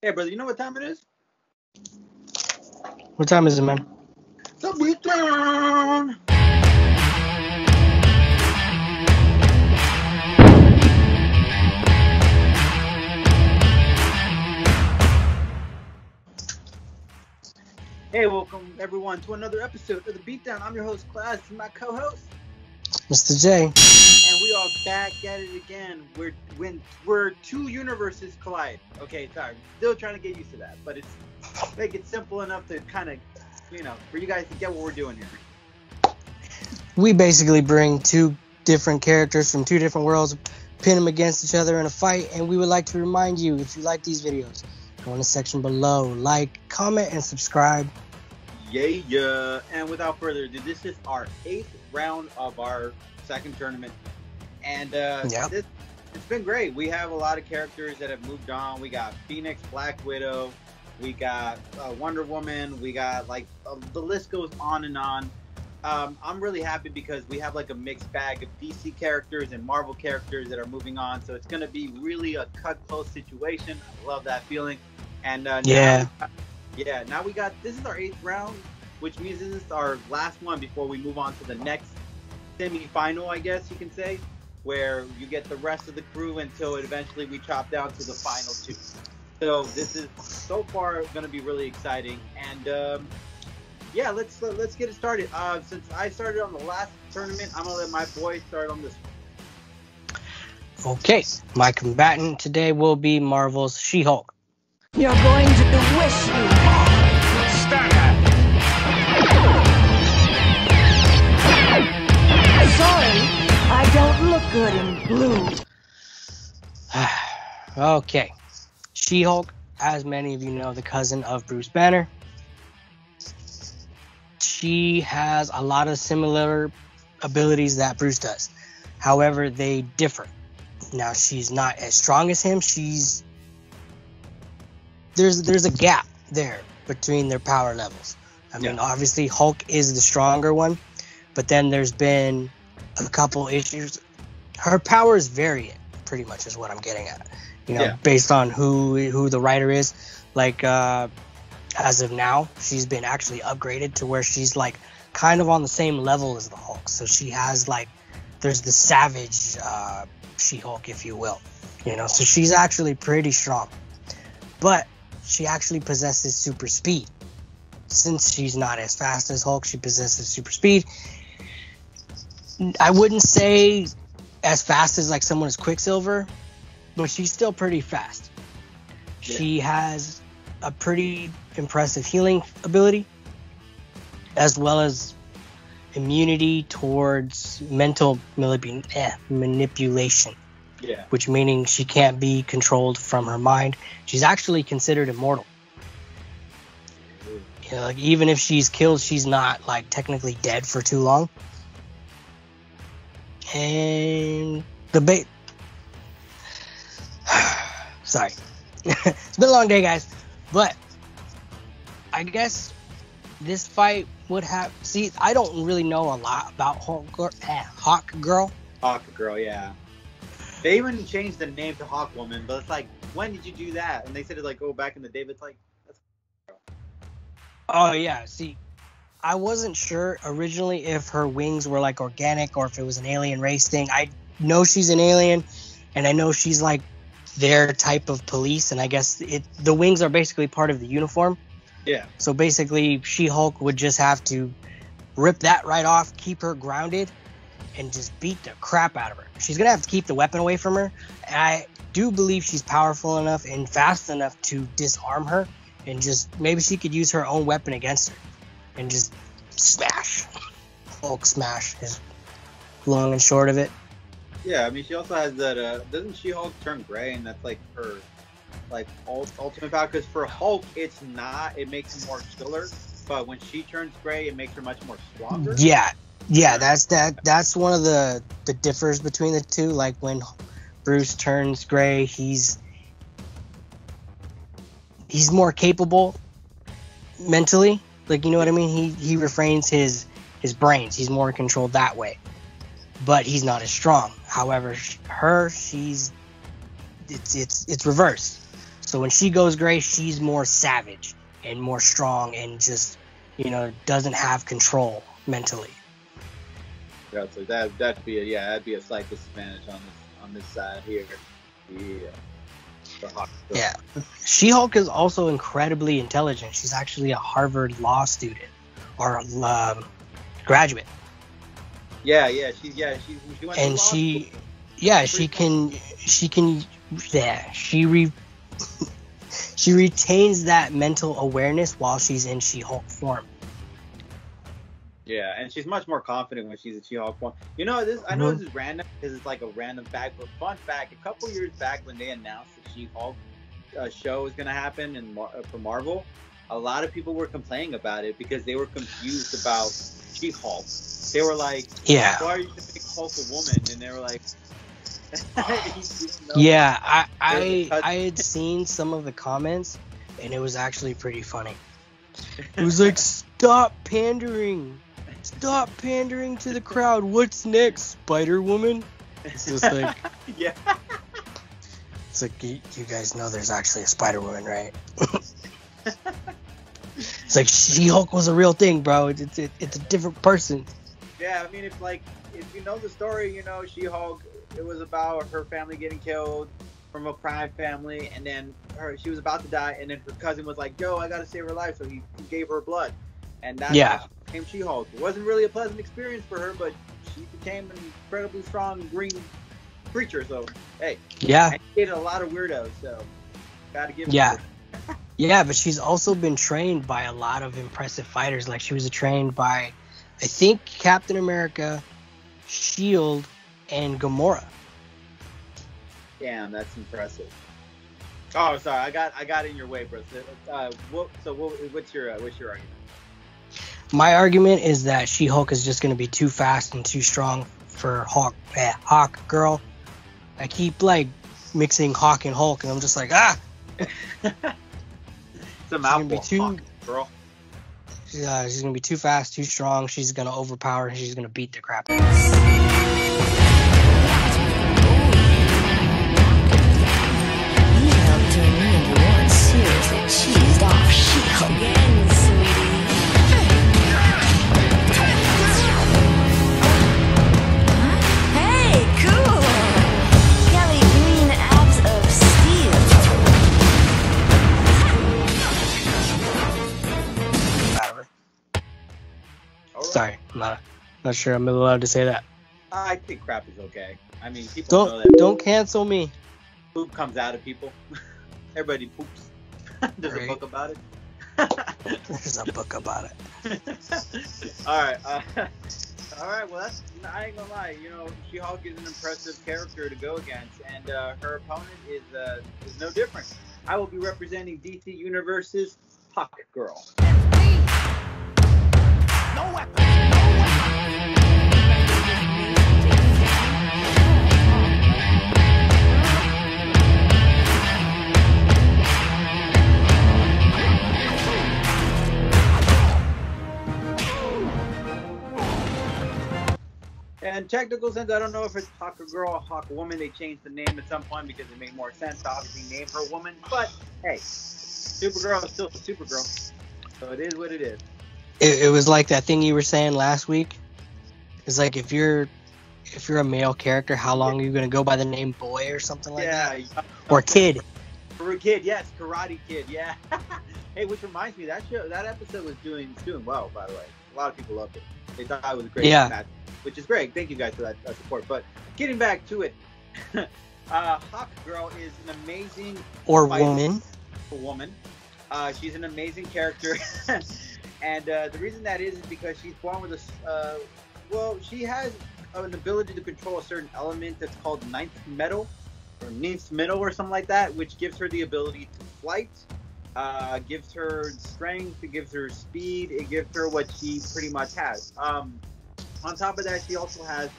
Hey, brother, you know what time it is? What time is it, man? The beatdown! Hey, welcome everyone to another episode of The Beatdown. I'm your host, Class, and my co-host, Mr. J. And we are back at it again. We're two universes collide. Okay, sorry, still trying to get used to that, but it's make it simple enough to kind of, for you guys to get what we're doing here. We basically bring two different characters from two different worlds, pin them against each other in a fight, and we would like to remind you, if you like these videos, go in the section below, like, comment, and subscribe. Yeah. And without further ado, this is our 8th round of our second tournament. And it's been great. We have a lot of characters that have moved on. We got Phoenix, Black Widow, we got Wonder Woman, we got the list goes on and on. I'm really happy because we have like a mixed bag of DC characters and Marvel characters that are moving on. So it's going to be really a cut close situation. I love that feeling. And now we got, this is our 8th round, which means this is our last one before we move on to the next semi-final, I guess you can say, where you get the rest of the crew until eventually we chop down to the final 2. So this is so far going to be really exciting. And let's get it started. Since I started on the last tournament, I'm going to let my boy start on this one. Okay, my combatant today will be Marvel's She-Hulk. You're going to wish you had. Stand up. Sorry, I don't look good in blue. Okay, She-Hulk, as many of you know, the cousin of Bruce Banner. She has a lot of similar abilities that Bruce does. However, they differ. Now, she's not as strong as him. There's a gap there between their power levels. I mean, obviously Hulk is the stronger one, but then there's been a couple issues. Her powers vary, pretty much is what I'm getting at. Based on who the writer is. Like as of now, she's been actually upgraded to where she's like kind of on the same level as the Hulk. So she has there's the savage She-Hulk, if you will. So she's actually pretty strong. But she actually possesses super speed. Since she's not as fast as Hulk, she possesses super speed. I wouldn't say as fast as someone as Quicksilver, but she's still pretty fast. Yeah. She has a pretty impressive healing ability, as well as immunity towards mental manipulation. Yeah. Which meaning she can't be controlled from her mind. She's actually considered immortal. Even if she's killed, she's not technically dead for too long. And sorry. It's been a long day, guys. But I guess this fight would have... See, I don't really know a lot about Hawkgirl. Hawkgirl, yeah. They even changed the name to Hawkwoman, but it's when did you do that? And they said it back in the day, but it's that's... Oh, yeah. See, I wasn't sure originally if her wings were organic or if it was an alien race thing. I know she's an alien, and I know she's their type of police, and I guess the wings are basically part of the uniform. Yeah. So basically, She-Hulk would just have to rip that right off, keep her grounded, and just beat the crap out of her. She's going to have to keep the weapon away from her. And I do believe she's powerful enough and fast enough to disarm her, and just maybe she could use her own weapon against her and just smash. Hulk smash is long and short of it. Yeah, I mean, she also has that, doesn't She-Hulk turn gray, and that's her ultimate power? Because for Hulk, it's not, it makes him more chiller, but when she turns gray, it makes her much more stronger. Yeah, that's one of the differs between the two. When Bruce turns gray, he's more capable mentally. You know what I mean? He refrains his brains. He's more controlled that way. But he's not as strong. However, it's reversed. So when she goes gray, she's more savage and more strong and just, doesn't have control mentally. Yeah, so that'd be a slight disadvantage on this side here. Yeah. She-Hulk is also incredibly intelligent. She's actually a Harvard law student or graduate. She went to law school. She retains that mental awareness while she's in She-Hulk form. Yeah, and she's much more confident when she's in She-Hulk form. I know this is random because it's like a random fact, but fun fact: a couple years back when they announced the She-Hulk show was going to happen for Marvel, a lot of people were complaining about it because they were confused about She-Hulk. They were like, "Why are you going to make Hulk a woman?" And they were like, "Yeah, I had seen some of the comments, and it was actually pretty funny. It was like, stop pandering to the crowd. What's next, Spider-Woman?" It's just like, yeah. It's like, you guys know there's actually a Spider-Woman, right? It's like, She-Hulk was a real thing, bro. It's a different person. Yeah, I mean, if you know the story, She-Hulk, it was about her family getting killed from a crime family, and then she was about to die, and then her cousin was like, "Yo, I gotta save her life," so he gave her blood, and that's how she became She-Hulk. It wasn't really a pleasant experience for her, but she became an incredibly strong green creature. So hey, and she dated a lot of weirdos, so gotta give her. Yeah, but she's also been trained by a lot of impressive fighters. Like, she was trained by, I think, Captain America, Shield, and Gamora. Damn, that's impressive. Oh, sorry, I got in your way, bro. What's your argument? My argument is that She-Hulk is just going to be too fast and too strong for Hawkgirl. I keep mixing Hawk and Hulk, and I'm just like, It's a mouthful, Hawkgirl. Yeah, she's going to be too fast, too strong. She's going to overpower, and she's going to beat the crap out of her. Cheesed off She-Hulk again, sweetie. Hey, cool! Kelly green abs of steel. Sorry, I'm not sure I'm allowed to say that. I think crap is okay. I mean, people know that. Don't cancel me. Poop comes out of people. Everybody poops. There's a book about it. There's a book about it. All right. Well, I ain't gonna lie. She-Hulk is an impressive character to go against, and her opponent is no different. I will be representing DC Universe's Hawkgirl. No weapon. And technical sense, I don't know if it's Hawkgirl or Hawkwoman. They changed the name at some point because it made more sense to obviously name her woman. But hey, Supergirl is still Supergirl, so it is what it is. It was like that thing you were saying last week. It's like if you're a male character, how long are you gonna go by the name boy or something like that? Or kid. For a kid, yes, Karate Kid, yeah. Hey, which reminds me, that episode was doing well, by the way. A lot of people loved it. They thought it was a great match, which is great. Thank you guys for that support. But getting back to it, Hawkgirl is an amazing woman. She's an amazing character, and the reason that is because she's born with she has an ability to control a certain element that's called ninth metal or something like that, which gives her the ability to flight. Gives her strength, it gives her speed, it gives her what she pretty much has. On top of that, she also has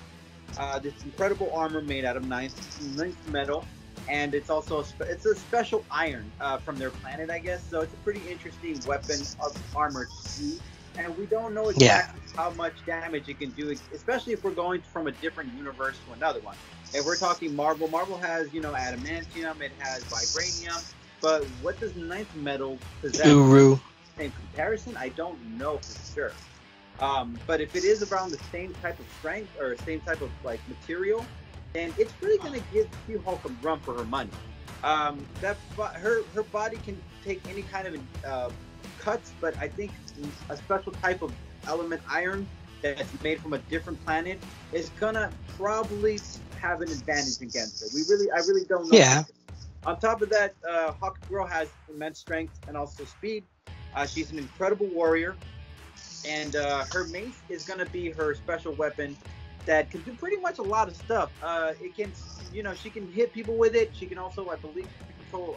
this incredible armor made out of ninth metal, and it's also it's a special iron from their planet, I guess. So it's a pretty interesting weapon of armor to see, and we don't know exactly how much damage it can do, especially if we're going from a different universe to another one. If we're talking Marvel has adamantium, it has vibranium. but what does ninth metal possess? Uru. In comparison, I don't know for sure. But if it is around the same type of strength or same type of like material, then it's really going to give She-Hulk a run for her money. Her body can take any kind of cuts, but I think a special type of element iron that's made from a different planet is gonna probably have an advantage against her. I really don't know. Yeah. On top of that, Hawkgirl has immense strength and also speed. She's an incredible warrior, and her mace is gonna be her special weapon that can do pretty much a lot of stuff. It can, she can hit people with it. She can also, I believe, control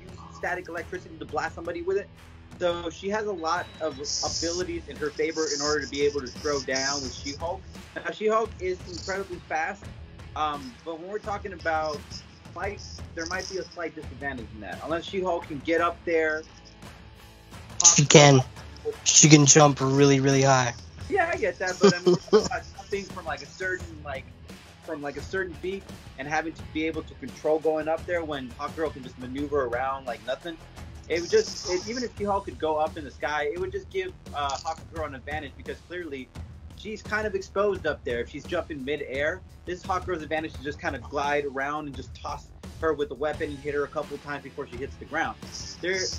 use static electricity to blast somebody with it. So she has a lot of abilities in her favor in order to be able to throw down with She-Hulk. Now, She-Hulk is incredibly fast, but when we're talking about fight, there might be a slight disadvantage in that. Unless She-Hulk can get up there. She can jump really, really high. Yeah, I get that, but I mean, we're talking about something from like a certain feat and having to be able to control going up there when Hawkgirl can just maneuver around like nothing. It would even if She-Hulk could go up in the sky, it would just give Hawkgirl an advantage because clearly she's kind of exposed up there. If she's jumping mid-air, this is Hawkgirl's advantage to just kind of glide around and just toss her with the weapon and hit her a couple times before she hits the ground.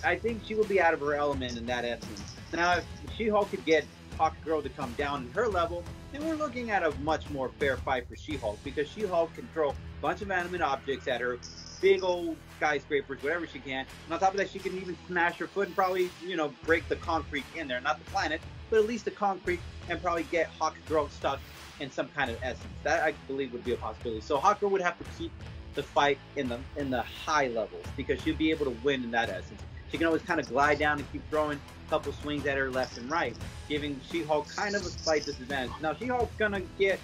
I think she will be out of her element in that essence. Now, if She-Hulk could get Hawkgirl to come down in her level, then we're looking at a much more fair fight for She-Hulk because She-Hulk can throw a bunch of animate objects at her, big old skyscrapers, whatever she can. And on top of that, she can even smash her foot and probably, break the concrete in there. Not the planet, but at least the concrete, and probably get Hawkgirl stuck in some kind of essence. That, I believe, would be a possibility. So Hawkgirl would have to keep the fight in the high levels because she'd be able to win in that essence. She can always kind of glide down and keep throwing a couple swings at her left and right, giving She-Hulk kind of a slight disadvantage. Now, She-Hulk's going to get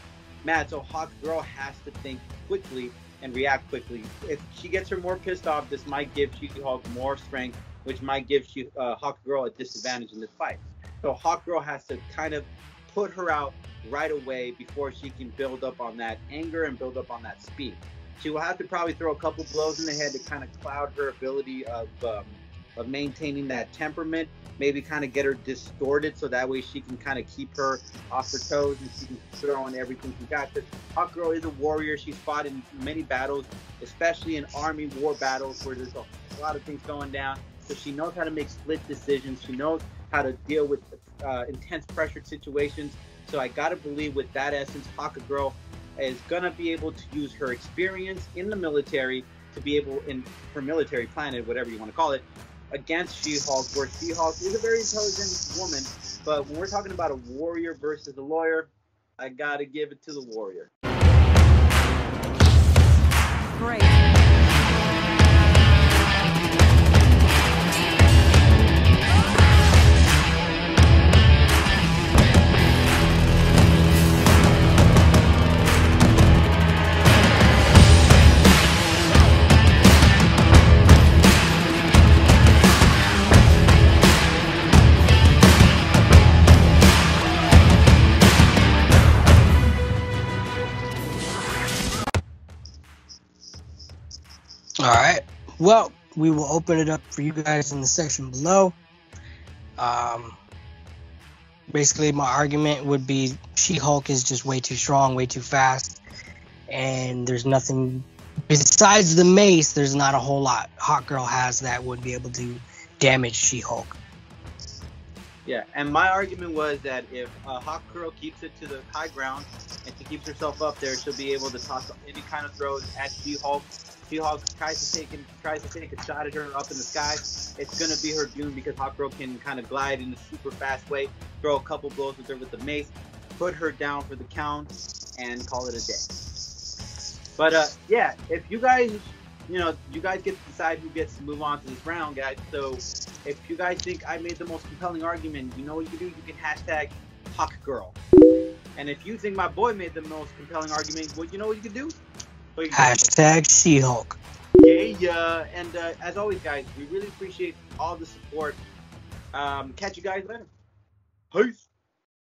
mad, so Hawkgirl has to think quickly and react quickly. If she gets her more pissed off, this might give She-Hulk more strength, which might give Hawkgirl a disadvantage in this fight. So Hawkgirl has to kind of put her out right away before she can build up on that anger and build up on that speed. She will have to probably throw a couple blows in the head to kind of cloud her ability of maintaining that temperament, maybe kind of get her distorted so that way she can kind of keep her off her toes and she can throw in everything she got. Because Hawkgirl is a warrior. She's fought in many battles, especially in army war battles where there's a lot of things going down. So she knows how to make split decisions. She knows how to deal with intense pressured situations. So I got to believe with that essence, Hawkgirl is going to be able to use her experience in the military to be able, in her military planet, whatever you want to call it, against She-Hulk, where She-Hulk is a very intelligent woman, but when we're talking about a warrior versus a lawyer, I gotta give it to the warrior. Great. All right. Well, we will open it up for you guys in the section below. Basically, my argument would be She-Hulk is just way too strong, way too fast, and there's nothing besides the mace. There's not a whole lot Hawkgirl has that would be able to damage She-Hulk. Yeah, and my argument was that if Hawkgirl keeps it to the high ground and she keeps herself up there, she'll be able to toss any kind of throws at She-Hulk. She-Hulk tries to take a shot at her up in the sky. It's going to be her doom because Hawkgirl can kind of glide in a super fast way, throw a couple blows with her with the mace, put her down for the count, and call it a day. But yeah, if you guys, you guys get to decide who gets to move on to this round, guys. So if you guys think I made the most compelling argument, you know what you can do? You can hashtag Hawkgirl. And if you think my boy made the most compelling argument, well, you know what you can do? Hashtag She-Hulk. Yeah, and as always, guys, we really appreciate all the support. Catch you guys later. Peace.